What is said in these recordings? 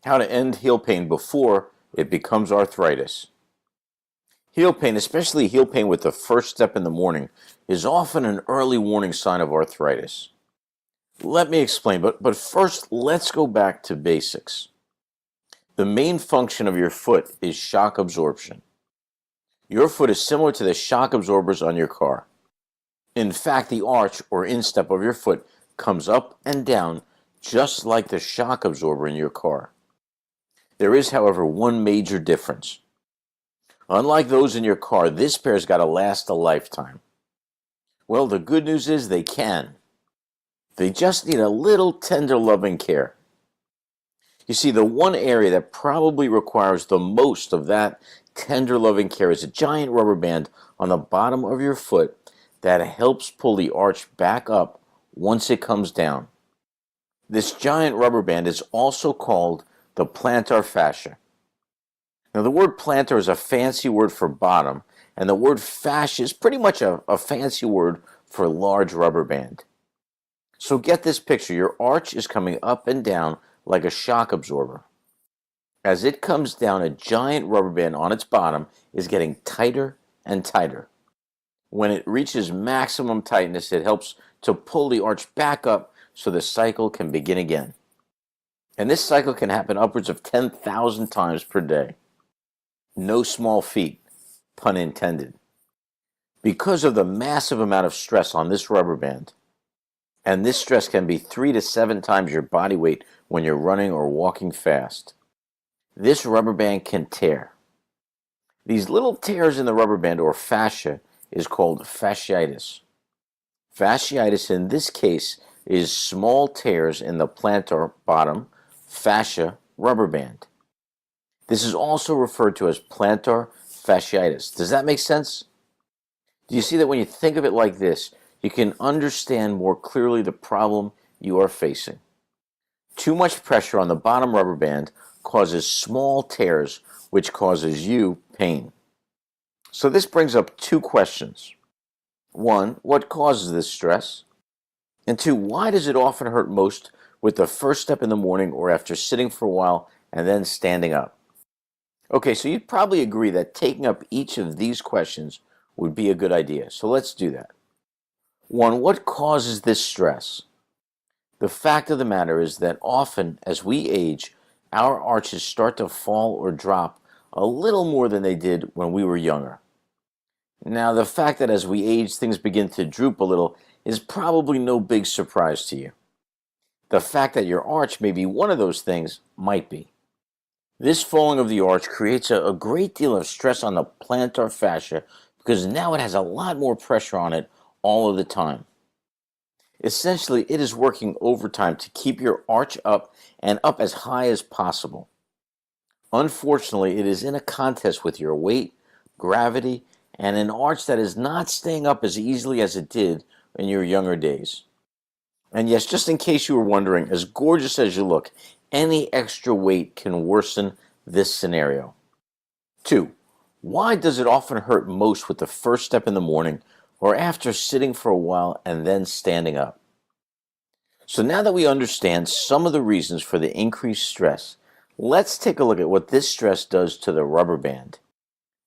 How to end heel pain before it becomes arthritis. Heel pain, especially heel pain with the first step in the morning, is often an early warning sign of arthritis. Let me explain, but first let's go back to basics. The main function of your foot is shock absorption. Your foot is similar to the shock absorbers on your car. In fact, the arch or instep of your foot comes up and down just like the shock absorber in your car. There is, however, one major difference. Unlike those in your car, this pair's got to last a lifetime. Well, the good news is they can. They just need a little tender loving care. You see, the one area that probably requires the most of that tender loving care is a giant rubber band on the bottom of your foot that helps pull the arch back up once it comes down. This giant rubber band is also called the plantar fascia. Now, the word plantar is a fancy word for bottom, and the word fascia is pretty much a fancy word for large rubber band. So get this picture. Your arch is coming up and down like a shock absorber. As it comes down, a giant rubber band on its bottom is getting tighter and tighter. When it reaches maximum tightness, it helps to pull the arch back up so the cycle can begin again. And this cycle can happen upwards of 10,000 times per day. No small feat, pun intended. Because of the massive amount of stress on this rubber band, and this stress can be 3 to 7 times your body weight when you're running or walking fast, this rubber band can tear. These little tears in the rubber band, or fascia, is called fasciitis. Fasciitis in this case is small tears in the plantar bottom fascia rubber band. This is also referred to as plantar fasciitis. Does that make sense? Do you see that when you think of it like this, you can understand more clearly the problem you are facing? Too much pressure on the bottom rubber band causes small tears, which causes you pain. So this brings up two questions. One, what causes this stress? And two, why does it often hurt most with the first step in the morning or after sitting for a while and then standing up? Okay, so you'd probably agree that taking up each of these questions would be a good idea. So let's do that. One, what causes this stress? The fact of the matter is that often as we age, our arches start to fall or drop a little more than they did when we were younger. Now, the fact that as we age things begin to droop a little is probably no big surprise to you. The fact that your arch may be one of those things might be. This falling of the arch creates a great deal of stress on the plantar fascia because now it has a lot more pressure on it all of the time. Essentially, it is working overtime to keep your arch up and up as high as possible. Unfortunately, it is in a contest with your weight, gravity, and an arch that is not staying up as easily as it did in your younger days. And yes, just in case you were wondering, as gorgeous as you look, any extra weight can worsen this scenario. 2, why does it often hurt most with the first step in the morning or after sitting for a while and then standing up? So now that we understand some of the reasons for the increased stress, let's take a look at what this stress does to the rubber band.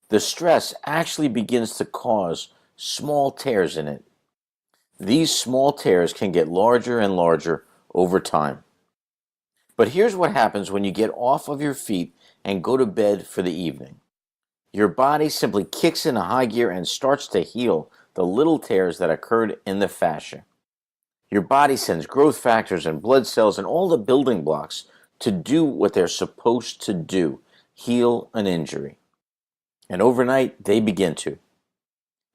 The stress actually begins to cause small tears in it. These small tears can get larger and larger over time. But here's what happens when you get off of your feet and go to bed for the evening. Your body simply kicks into high gear and starts to heal the little tears that occurred in the fascia. Your body sends growth factors and blood cells and all the building blocks to do what they're supposed to do, heal an injury. And overnight, they begin to.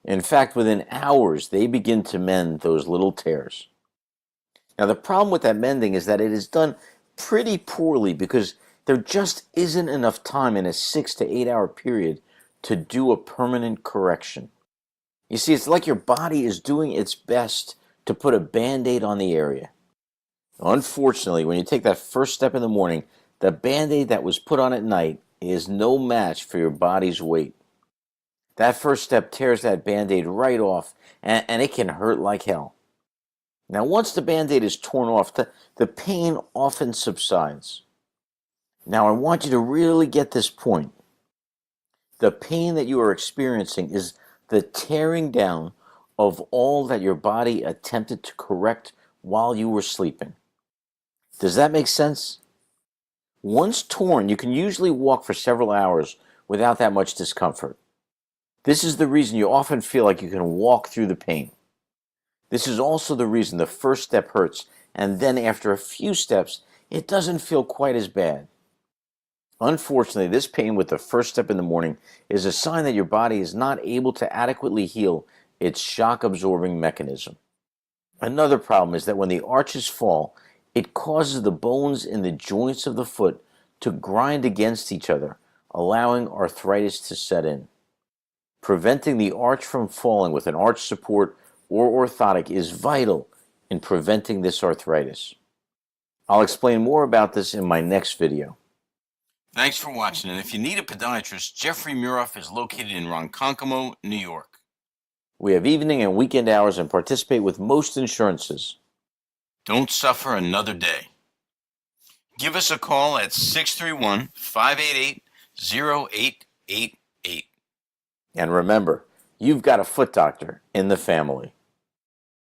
In fact, within hours, they begin to mend those little tears. Now, the problem with that mending is that it is done pretty poorly because there just isn't enough time in a 6 to 8 hour period to do a permanent correction. You see, it's like your body is doing its best to put a Band-Aid on the area. Unfortunately, when you take that first step in the morning, the Band-Aid that was put on at night is no match for your body's weight. That first step tears that Band-Aid right off, and it can hurt like hell. Now, once the Band-Aid is torn off, the pain often subsides. Now I want you to really get this point. The pain that you are experiencing is the tearing down of all that your body attempted to correct while you were sleeping. Does that make sense? Once torn, you can usually walk for several hours without that much discomfort. This is the reason you often feel like you can walk through the pain. This is also the reason the first step hurts, and then after a few steps, it doesn't feel quite as bad. Unfortunately, this pain with the first step in the morning is a sign that your body is not able to adequately heal its shock-absorbing mechanism. Another problem is that when the arches fall, it causes the bones in the joints of the foot to grind against each other, allowing arthritis to set in. Preventing the arch from falling with an arch support or orthotic is vital in preventing this arthritis. I'll explain more about this in my next video. Thanks for watching, and if you need a podiatrist, Jeffrey Muroff is located in Ronkonkoma, New York. We have evening and weekend hours and participate with most insurances. Don't suffer another day. Give us a call at 631-588-0888. And remember, you've got a foot doctor in the family.